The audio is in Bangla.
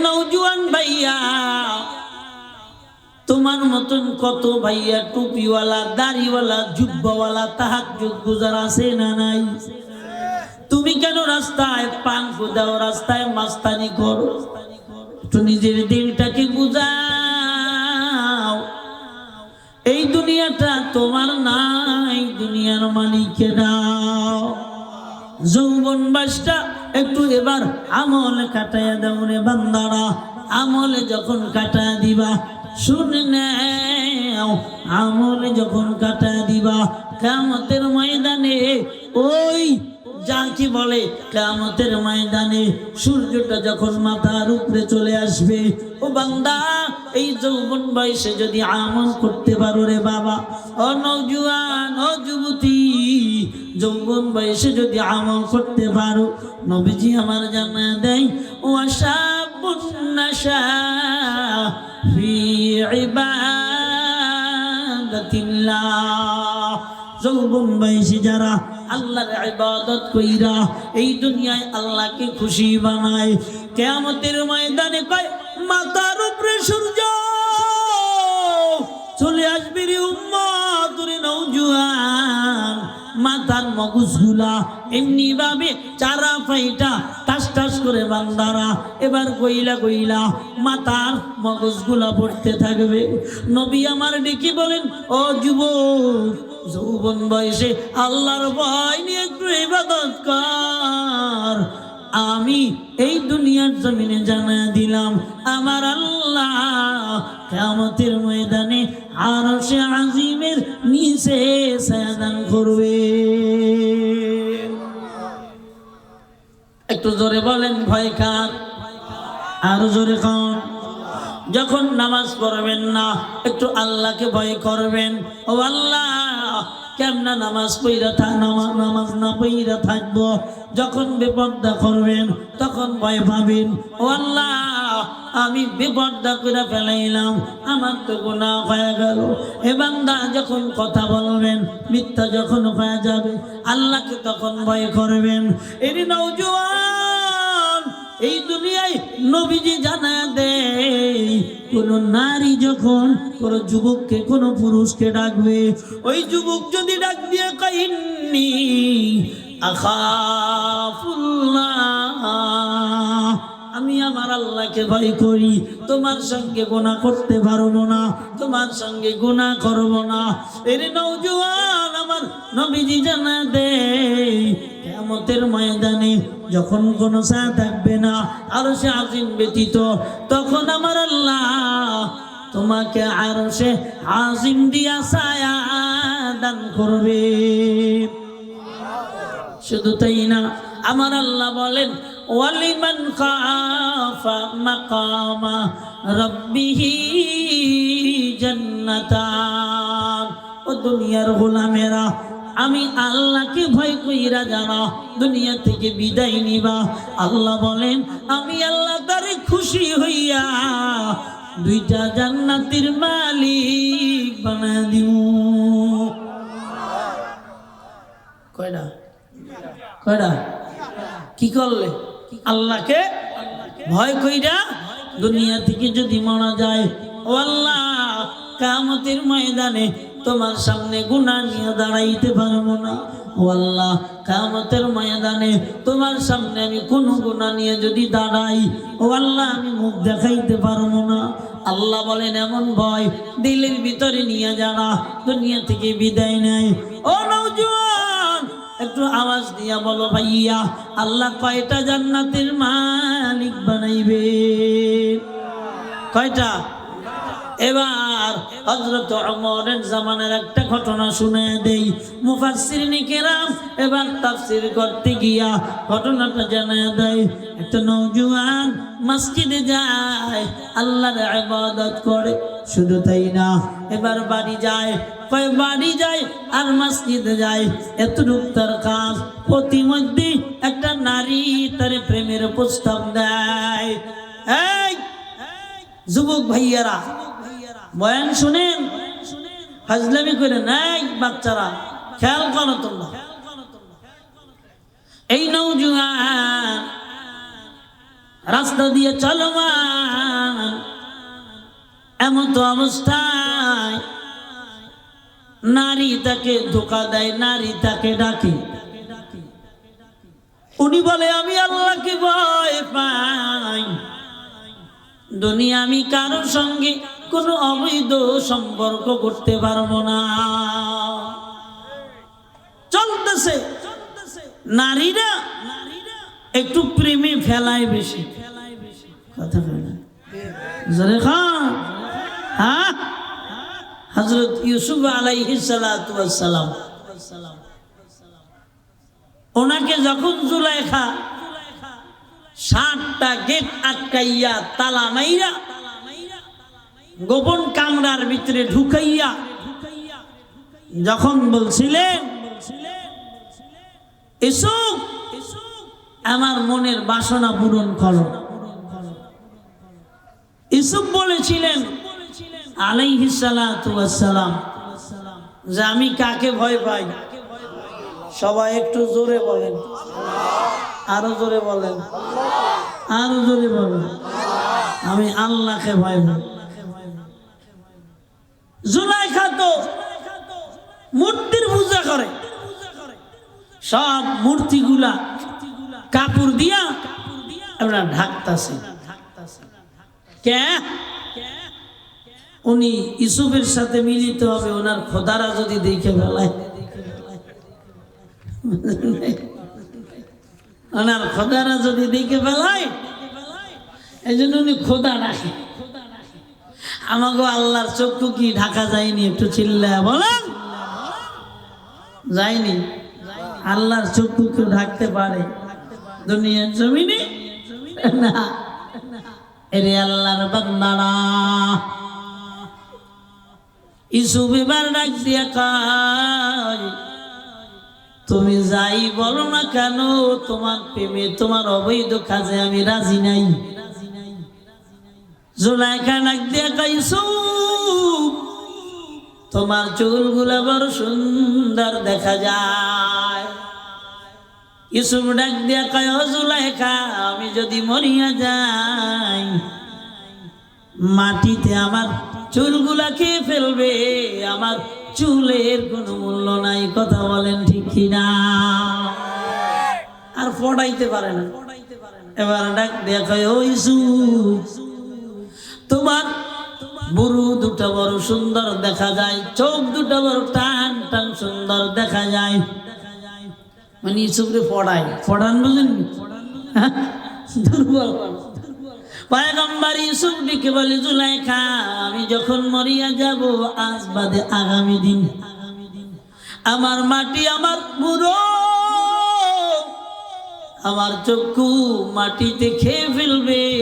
নওজোয়ান ভাইয়া, তোমার মতন কত ভাইয়া টুপিওয়ালা, দাড়িওয়ালা, জুব্বাওয়ালা তাহাজ্জুদ গুজার আছে না নাই? তুমি কেন রাস্তায় পান দাও, রাস্তায় মাস্তানি করো? একটু নিজের দিলটাকে বুঝাও। এই দুনিয়াটা তোমার নাই, দুনিয়ার মালিকেরা। যৌবন বাসটা একটু এবার আমলে কাটাইয়া দাও রে বান্দারা। আমলে যখন কাটায় দিবা, শুনে নাও, আমলে যখন কাটায় দিবা, কিয়ামতের ময়দানে ওই যাকে বলে কিয়ামতের ময়দানে সূর্যটা যখন মাথার উপরে চলে আসবে, ও বান্দা এই যৌবন বয়সে যদি আমল করতে পারো রে বাবা, ও নওজোয়ান, ও যুবতী, যৌবন বয়সে যদি আমল করতে পারো, নবীজি আমার জানায় দেয়, ওয়াশাবুন নাশা ফি ইবাদাতিল্লাহ। যৌবন বয়সে যারা আল্লাহর ইবাদত কইরা এই দুনিয়ায় আল্লাহকে খুশি বানায়, কিয়ামতের ময়দানে কয় মাথার উপরে সূর্য চলে আসবে রে উম্মত, রে নওজোয়ান, মাথার মগজগুলা এমনি ভাবে চারা ফাইটা টাস টাস করে বান্দারা এবার কইলা কইলা মাথার মগজগুলা পড়তে থাকবে। নবী আমার ডেকে বলেন, ও যুবক, যৌবন বয়সে আল্লাহর ভয় নিয়ে একটু ইবাদত কর। আমি এই দুনিয়ার জমিনে জানা দিলাম, আমার আল্লাহ কিয়ামতের ময়দানে আরশে আজিমের নিচে সায়াদান করবে। একটু জোরে বলেন ভয় কার? আর জোরে কোন? যখন নামাজ পড়বেন না, একটু আল্লাহকে ভয় করবেন। ও আল্লাহ, কেমনা নামাজ পড়া নামাজ না পড়া থাকবো? যখন বেপর্দা করবেন তখন ভয় পাবেন। ও আল্লাহ, আমি বেপর্দা করে ফেলাইলাম, আমার তো গুনাহ হয়ে গেল। এ বান্দা যখন কথা বলবেন, মিথ্যা যখন হয়ে যাবে, আল্লাহকে তখন ভয় করবেন। এর নওজোয়ান, এই দুনিয়ায় নবীজি জানায় দেয়, কোন নারী যখন কোন যুবককে, কোন পুরুষকে ডাকবে, ওই যুবক যদি ডাক দিয়ে কাইন্নি আখাফুল্লাহ, আমি আমার আল্লাহকে ভয় করি, তোমার সঙ্গে গুনাহ করতে পারবো না, তোমার সঙ্গে গুনাহ করব না। এর নওজোয়ান, আমার নবীজি জানা দেয়, কিয়ামতের ময়দানে যখন কোনো ছায়া থাকবে না আরশে আজিম ব্যতীত, তখন আমার আল্লাহ তোমাকে আরশে আজিম দিয়া ছায়া দান করবে। শুধু তাই না, আমার আল্লাহ বলেন, ওয়ালিমান খাফা মাকামা রাব্বিহি জান্নাতান। ও দুনিয়ার গোলামেরা, আমি আল্লাহকে ভয় কইরা জানা দুনিয়া থেকে বিদায় নিবা, আল্লাহ বলেন আমি আল্লাহ তারে খুশি হইয়া দুইটা জান্নাতের মালিক বানায় দিব। কয়টা? কয়টা? কি করলে? আল্লাহকে ভয় কইরা দুনিয়া থেকে যদি মারা যায়, ও আল্লাহ, কিয়ামতের ময়দানে তোমার সামনে গুনাহ নিয়ে দাঁড়াইতে পারবো না। ও আল্লাহ, কিয়ামতের ময়দানে তোমার সামনে আমি কোন গুনাহ নিয়ে যদি দাঁড়াই, ও আল্লাহ, আমি মুখ দেখাইতে পারবো না। আল্লাহ বলেন এমন ভয় দিলের ভিতরে নিয়ে যারা দুনিয়া থেকে বিদায় নেয়। ও নওজোয়ান, একটু আওয়াজ দিয়া বলো ভাইয়া, আল্লাহ কয়টা জান্নাতের মালিক বানাইবে? কয়টা? এবার হযরত ওমরের জামানার একটা ঘটনা শুনে দেই। মুফাসসিরিনে কেরাম এবার তাফসীর করতে গিয়া ঘটনাটা জানায় দেয়। একটা নওজোয়ান মসজিদে যায়, আল্লাহর ইবাদত করে। শুধু তাই না, এবার বাড়ি যায়, বাড়ি যায় আর মসজিদে যায়, এতটুক তার কাজ। প্রতিমধ্যে একটা নারী তার প্রেমের প্রস্তাব দেয়। এই যুবক ভাইয়ারা, বয়ান শুনেন, ফাজলামি করে নাই বাচ্চারা, খেয়াল করো তোমরা। এই নওজোয়ান রাস্তা দিয়ে চলমান, এমন তো অবস্থায় নারী তাকে ধোঁকা দেয়, নারী তাকে ডাকে। উনি বলে আমি আল্লাহকে ভয় পাই, দুনিয়া আমি কারোর সঙ্গে কোনো অবৈধ সম্পর্ক করতে পারবো না। চলতেছে নারীরা একটু প্রেমে ফেলায় বেশি, কথা বলে না জোরে খান। হ্যাঁ, হযরত ইউসুফ আলাইহিস সালাতু ওয়াস সালাম, ওনাকে যখন জুলাইখা 60টা গেট আটকাইয়া তালা মাইরা গোপন কামরার ভিতরে ঢুকাইয়া যখন বলছিলেন ইউসুফ আমার মনের বাসনা পূরণ করো, ইউসুফ বলেছিলেন আলাইহিস সালাতু ওয়াস সালাম যে আমি কাকে ভয় পাই? সবাই একটু জোরে বলেন, আরো জোরে বলেন, আরো জোরে বলেন, আমি আল্লাহকে ভয় পাই। জুলাইখা তো মূর্তির পূজা করে, সব মূর্তিগুলা কাপড় দিয়া আমরা ঢাকতাছে। কে? উনি ইউসুফের সাথে মিলিত হবে, ওনার খোদারা যদি দেখে ফেলায়, ওনার খোদারা যদি দেখে ফেলায়, এই জন্য উনি খোদা রাখে। আমাকে আল্লাহর চক্ষু কি ঢাকা যায়নি? একটু চিল্লায় বলেন, যায়নি। আল্লাহর চক্ষু কেউ ঢাকতে পারে দুনিয়ার জমিনে? না। এরে আল্লাহর বান্দারা, ইউসুফ এবার ডাক দিয়া কয় তুমি যাই বলো না কেন, তোমার প্রেমে তোমার অবৈধ কাজে আমি রাজি নাই। জুলাইখা ডাক দিয়া কয় ইউসুফ তোমার চুলগুলা বড় সুন্দর দেখা যায়। ইউসুফ ডাক দিয়া কয় ও জুলাইখা আমি যদি মরিয়া যাই, মাটিতে আমার চুলগুলা খেয়ে ফেলবে, আমার চুলের কোনো মূল্য নাই। কথা বলেন ঠিক কিনা? আর পড়াইতে পারে না। এবার ডাক দিয়া কয় ও ইউসুফ তোমার বুরু দুটা বড় সুন্দর দেখা যায়, চোখ দুটা বড় টান টান সুন্দর দেখা যায়। মানে ইউসুফরে পড়ায়, পড়ান বুঝেন? দুর্বল পয়গম্বর ইউসুফ ডেকে বলে জুলাইখা আমি যখন মরিয়া যাব, আজ বাদে আগামী দিন আমার মাটি, আমার বুড়ো, আমার চক্ষু মাটিতে খেয়ে ফেলবে।